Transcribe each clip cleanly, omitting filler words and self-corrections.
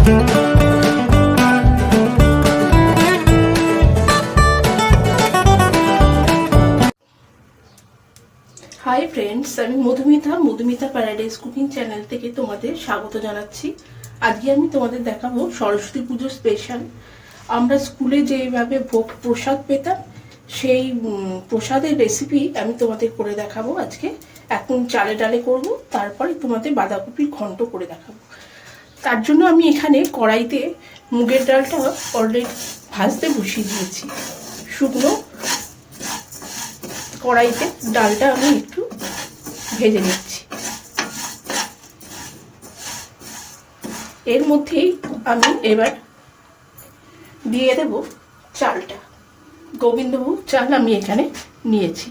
Hi friends, আমি Madhumita paradise cooking channel থেকে তোমাদের স্বাগত জানাচ্ছি। আজকে আমি তোমাদের দেখাবো সরস্বতী পুজো স্পেশাল। আমরা স্কুলে যেভাবে ভোগ প্রসাদ পেতাম সেই প্রসাদের রেসিপি আমি তোমাদের করে দেখাবো আজকে। এখন চালে ডালে করব, তারপরে তোমাদের বাঁধাকপির ঘন্ট করে দেখাবো। তার জন্য আমি এখানে কড়াইতে মুগের ডালটা অলরেডি ভাজতে বসিয়ে দিয়েছি। শুকনো কড়াইতে ডালটা আমি একটু ভেজে নিচ্ছি। এর মধ্যেই আমি এবার দিয়ে দেব চালটা। গোবিন্দভোগ চাল আমি এখানে নিয়েছি।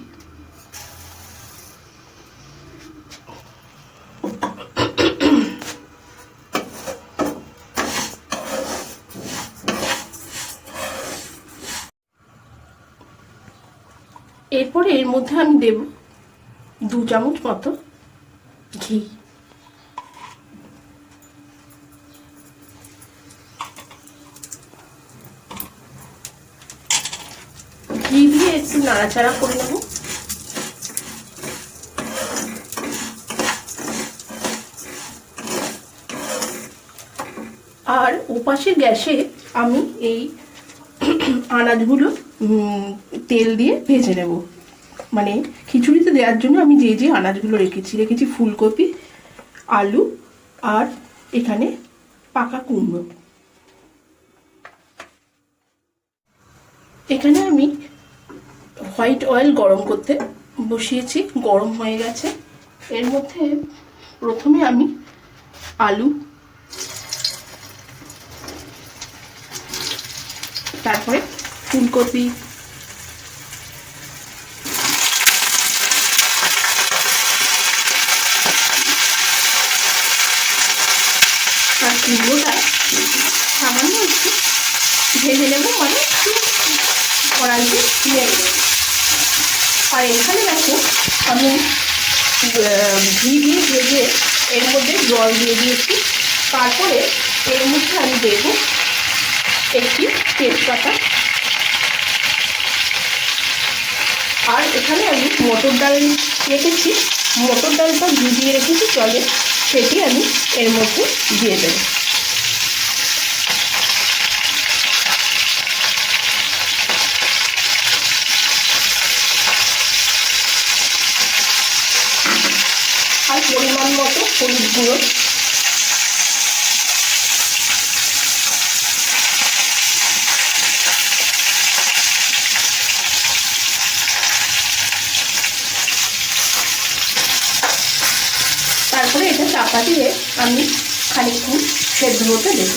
এরপরে এর মধ্যে আমি দেব 2 চামচ মতো ঘি। ঘি দিয়ে একটু নাড়াচাড়া করে নেব। আর ওপাশের গ্যাসে আমি এই আনাজগুলো তেল দিয়ে ভেজে নেব। মানে খিচুড়িতে দেওয়ার জন্য আমি যে আনাজগুলো রেখেছি ফুলকপি, আলু আর এখানে পাকা কুমড়ো। এখানে আমি হোয়াইট অয়েল গরম করতে বসিয়েছি, গরম হয়ে গেছে। এর মধ্যে প্রথমে আমি আলু, তারপরে ফুলকপি, আর কুমড়োটা সামান্য একটু ভেজে নেবো, মানে কড়াইতে নিয়ে নেব। আর এখানে দেখো আমি ঘি দিয়ে ভেজে এর মধ্যে জল দিয়ে দিয়েছি। তারপরে এর মধ্যে আমি দেবো একটি তেজপাতা। আর এখানে আমি মটর ডাল রেখেছি, মটর ডালটা ভিজিয়ে রেখেছি জলে, সেটি আমি এর মধ্যে দিয়ে দেব। আর পরিমাণ মতো হলুদ গুঁড়ো। তারপরে এটা চাপা দিয়ে আমি খানিকক্ষণ সেদ্ধ হতে দেব।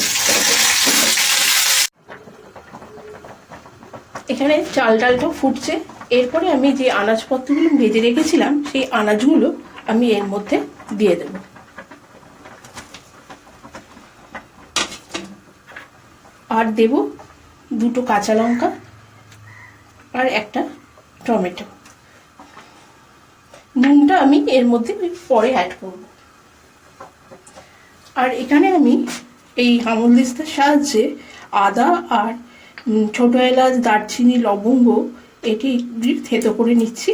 এখানে চাল ডালটা ফুটছে। এরপরে আমি যে আনাজপত্রগুলো ভেজে রেখেছিলাম সেই আনাজগুলো আমি এর মধ্যে দিয়ে দেব। আর দেব 2টো কাঁচা লঙ্কা আর একটা টমেটো। নুনটা আমি এর মধ্যে পরে অ্যাড করব। আর এখানে আমি এই হামলদিস্তার সাহায্যে আদা আর ছোট এলাচ, দারচিনি, লবঙ্গ এটি থেতো করে নিচ্ছি।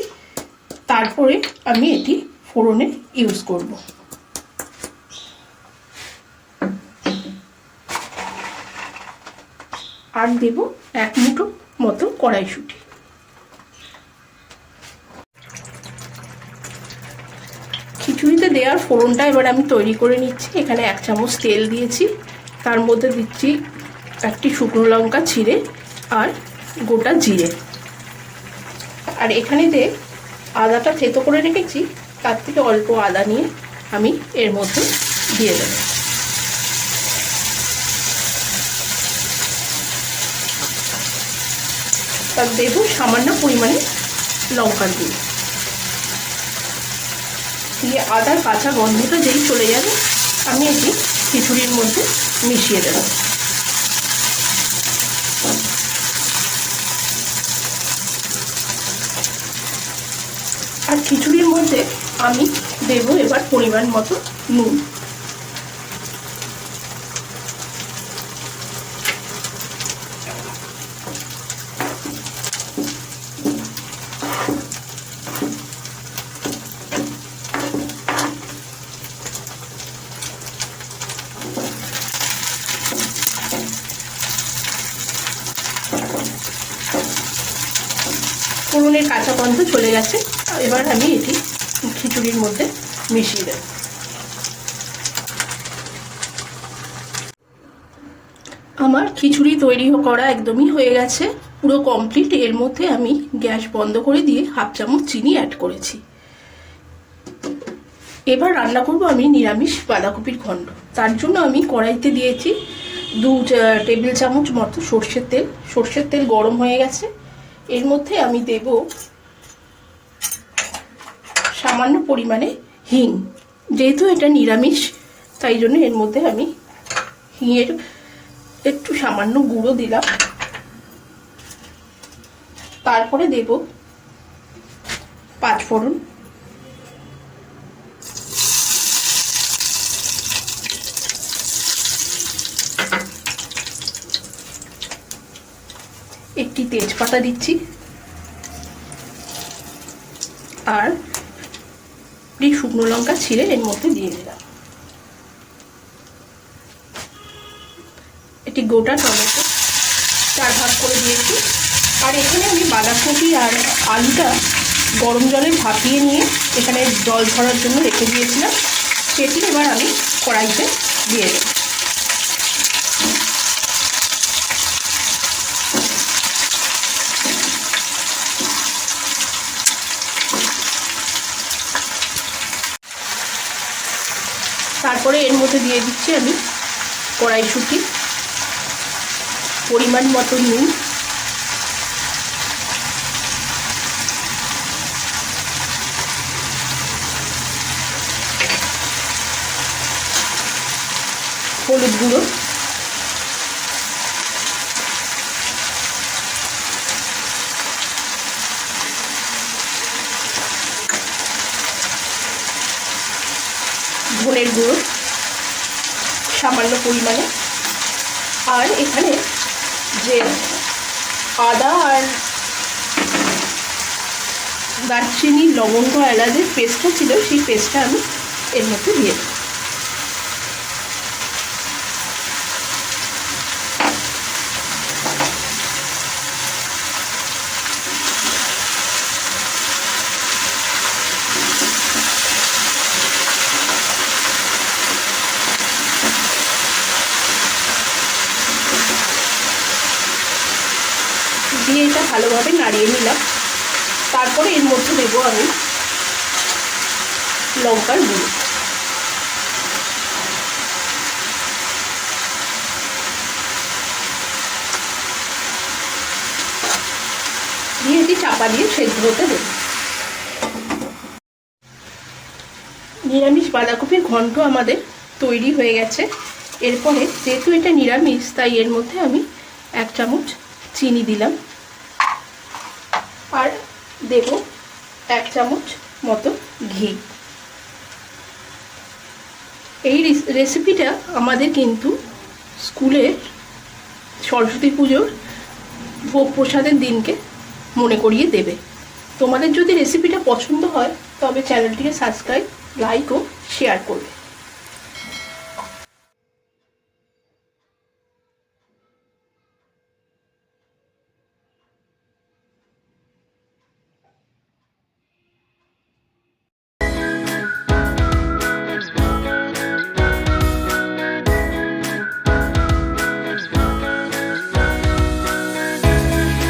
তারপরে আমি এটি ফোড়নে ইউজ করব। আর দেব 1 মুঠো মতো কড়াইশুঁটি। খিচুড়িতে দেওয়ার ফোড়নটা এবার আমি তৈরি করে নিচ্ছি। এখানে 1 চামচ তেল দিয়েছি, তার মধ্যে দিচ্ছি একটি শুকনো লঙ্কা ছিঁড়ে আর গোটা জিরে। আর এখানে যে আদাটা থেতো করে রেখেছি তার থেকে অল্প আদা নিয়ে আমি এর মধ্যে দিয়ে দেব। তার দেব সামান্য পরিমাণে লঙ্কার গুঁড়ো দিয়ে আদার কাঁচা গন্ধটা যেই চলে যাবে আমি এটি খিচুড়ির মধ্যে মিশিয়ে দেব। আর খিচুড়ির মধ্যে আমি দেব এবার পরিমাণ মতো নুন। ফোড়নের কাঁচা গন্ধ চলে গেছে। এবার আমি এটি খিচুড়ির মধ্যে মিশিয়ে দেব। আমার খিচুড়ি তৈরি করা একদমই হয়ে গেছে, পুরো কমপ্লিট। এর মধ্যে আমি গ্যাস বন্ধ করে দিয়ে 1/2 চামচ চিনি অ্যাড করেছি। এবার রান্না করব আমি নিরামিষ বাঁধাকপির ঘন্ট। তার জন্য আমি কড়াইতে দিয়েছি 2 টেবিল চামচ মতো সর্ষের তেল। সর্ষের তেল গরম হয়ে গেছে। এর মধ্যে আমি দেব সামান্য পরিমাণে হিং। যেহেতু এটা নিরামিষ তাই জন্য এর মধ্যে আমি হিঙের একটু সামান্য গুঁড়ো দিলাম। তারপরে দেব 5 ফোড়ন, একটি তেজপাতা দিচ্ছি, আর শুকনো লঙ্কা ছিঁড়ে এর মধ্যে দিয়ে দিলাম। একটি গোটা টমেটো 4 ভাগ করে দিয়েছি। আর এখানে আমি বাঁধাকপি আর আলুটা গরম জলে ভাপিয়ে নিয়ে এখানে জল ঝরার জন্য রেখে দিয়েছিলাম। সেটি এবার আমি কড়াইতে দিয়ে দেব। তারপরে এর মধ্যে দিয়ে দিচ্ছি আমি কড়াইশুঁটি, পরিমাণ মতো নুন, হলুদ গুঁড়ো, ধনের গুঁড়ো সামান্য পরিমাণে, আর এখানে যে আদা আর দারচিনি, লবঙ্গ, এলাচের পেস্টটা ছিল সেই পেস্টটা আমি এর মধ্যে দিয়ে দেব। দিয়ে এটা ভালোভাবে নাড়িয়ে নিলাম। তারপরে এর মধ্যে দেবো আমি লঙ্কার গুঁড়ো। দিয়ে এটি চাপা দিয়ে সেদ্ধ হতে দেব। নিরামিষ বাঁধাকপির ঘন্ট আমাদের তৈরি হয়ে গেছে। এরপরে যেহেতু এটা নিরামিষ তাই এর মধ্যে আমি 1 চামচ চিনি দিলাম, আর দেব 1 চামচ মতো ঘি। এই রেসিপিটা আমাদের কিন্তু স্কুলের সরস্বতী পুজোর ভোগ প্রসাদের দিনকে মনে করিয়ে দেবে। তোমাদের যদি রেসিপিটা পছন্দ হয় তবে চ্যানেলটিকে সাবস্ক্রাইব, লাইক ও শেয়ার করবে।